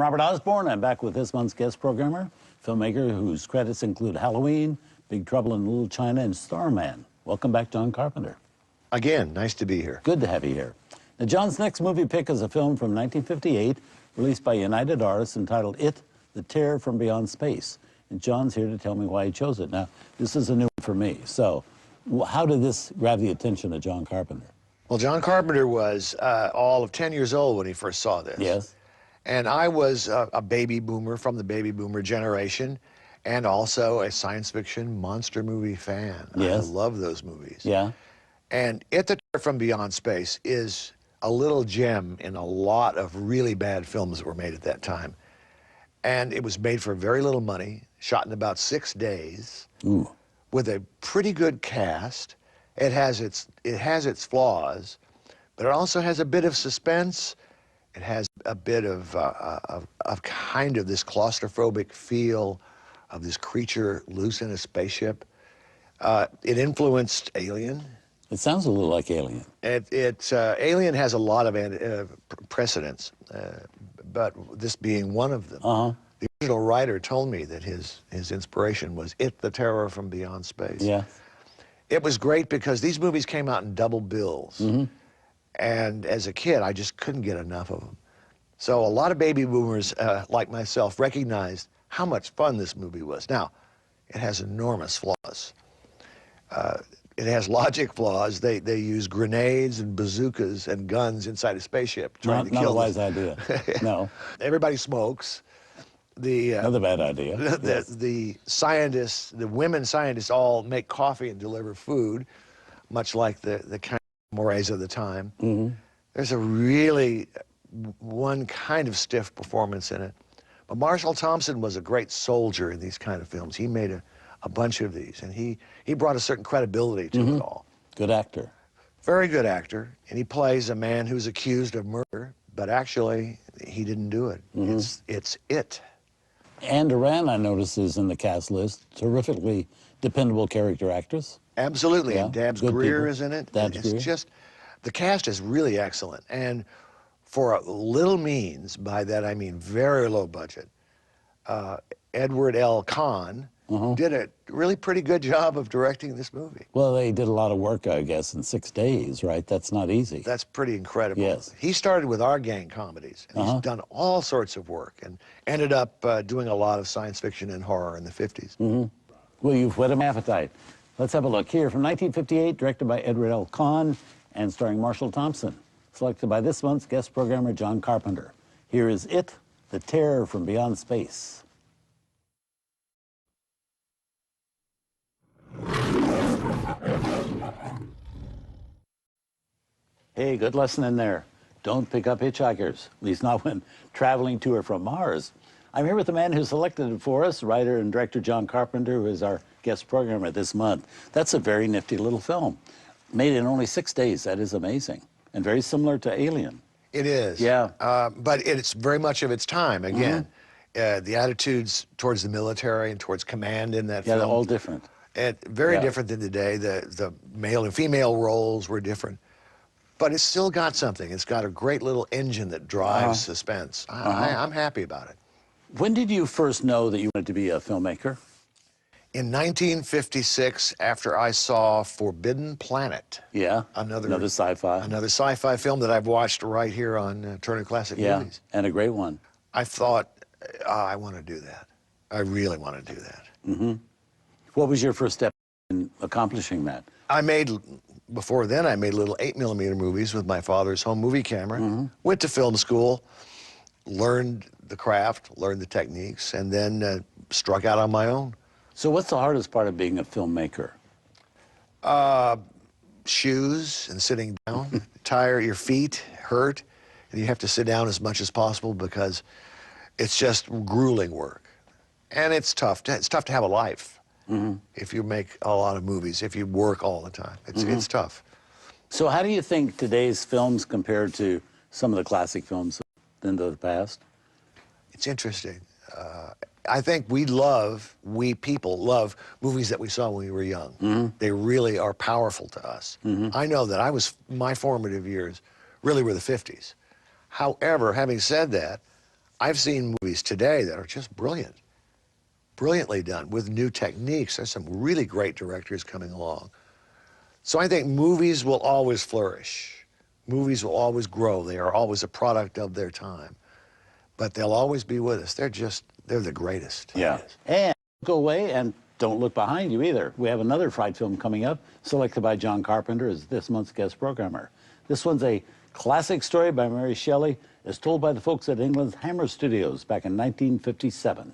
Robert Osborne. I'm back with this month's guest programmer, filmmaker whose credits include Halloween, Big Trouble in Little China, and Starman. Welcome back, John Carpenter. Again, nice to be here. Good to have you here. Now, John's next movie pick is a film from 1958, released by United Artists, entitled It, The Terror from Beyond Space. And John's here to tell me why he chose it. Now, this is a new one for me. So, how did this grab the attention of John Carpenter? Well, John Carpenter was all of 10 years old when he first saw this. Yes. And I was a baby boomer from the baby boomer generation, and also a science fiction monster movie fan. Yes. I love those movies. Yeah. And It, the Terror from Beyond Space is a little gem in a lot of really bad films that were made at that time. And it was made for very little money, shot in about 6 days, with a pretty good cast. It has its flaws, but it also has a bit of suspense. It has a bit of kind of this claustrophobic feel of this creature loose in a spaceship. It influenced Alien. It sounds a little like Alien. Alien has a lot of precedents, but this being one of them. The original writer told me that his inspiration was It, the Terror from Beyond Space. Yeah. It was great because these movies came out in double bills. And as a kid, I just couldn't get enough of them. So a lot of baby boomers, like myself, recognized how much fun this movie was. Now, it has enormous flaws. It has logic flaws. They use grenades and bazookas and guns inside a spaceship trying to kill Not a wise idea. No. Everybody smokes. Another bad idea. The scientists, the women scientists, all make coffee and deliver food, much like the kind of mores of the time. There's a really one kind of stiff performance in it. But Marshall Thompson was a great soldier in these kind of films. He made a bunch of these, and he brought a certain credibility to it all. Good actor. Very good actor, and he plays a man who's accused of murder, but actually he didn't do it. It's it. Anne Duran, I notice, is in the cast list. Terrifically dependable character actress. Absolutely, Yeah, and Dabs good Greer people. is in it. Dabs It's Greer. just, the cast is really excellent. And for little means, by that I mean very low budget, Edward L. Cahn did a really pretty good job of directing this movie. Well, they did a lot of work, I guess, in 6 days, right? That's not easy. That's pretty incredible. Yes. He started with our gang comedies, and he's done all sorts of work, and ended up doing a lot of science fiction and horror in the 50s. Well, you've whet my appetite. Let's have a look here. From 1958, directed by Edward L. Cahn and starring Marshall Thompson. Selected by this month's guest programmer, John Carpenter. Here is It, the Terror from Beyond Space. Hey, good lesson in there. Don't pick up hitchhikers, at least not when traveling to or from Mars. I'm here with the man who selected it for us, writer and director John Carpenter, who is our guest programmer this month. That's a very nifty little film. Made in only 6 days. That is amazing. And very similar to Alien. It is. Yeah. But it's very much of its time, again. The attitudes towards the military and towards command in that film. Yeah, they're all different. And very different than today. The male and female roles were different. But it's still got something. It's got a great little engine that drives suspense. I'm happy about it. When did you first know that you wanted to be a filmmaker? In 1956, after I saw Forbidden Planet. Yeah, Another sci-fi. Another sci-fi film that I've watched right here on Turner Classic Movies. And a great one. I thought, I want to do that. I really want to do that. What was your first step in accomplishing that? Before then, I made little 8mm movies with my father's home movie camera. Went to film school, learned the craft, learned the techniques, and then struck out on my own. So what's the hardest part of being a filmmaker? Shoes and sitting down. Your feet hurt, and you have to sit down as much as possible because it's just grueling work. And it's tough. It's tough to have a life if you make a lot of movies, if you work all the time. It's tough. So how do you think today's films compare to some of the classic films in the past? It's interesting. I think we people love movies that we saw when we were young. They really are powerful to us. I know that my formative years really were the 50s. However, having said that, I've seen movies today that are just brilliant, brilliantly done with new techniques. There's some really great directors coming along. So I think movies will always flourish. Movies will always grow. They are always a product of their time. But they'll always be with us. They're the greatest. Yeah. And don't go away and don't look behind you either. We have another Fright film coming up, selected by John Carpenter as this month's guest programmer. This one's a classic story by Mary Shelley, as told by the folks at England's Hammer Studios back in 1957.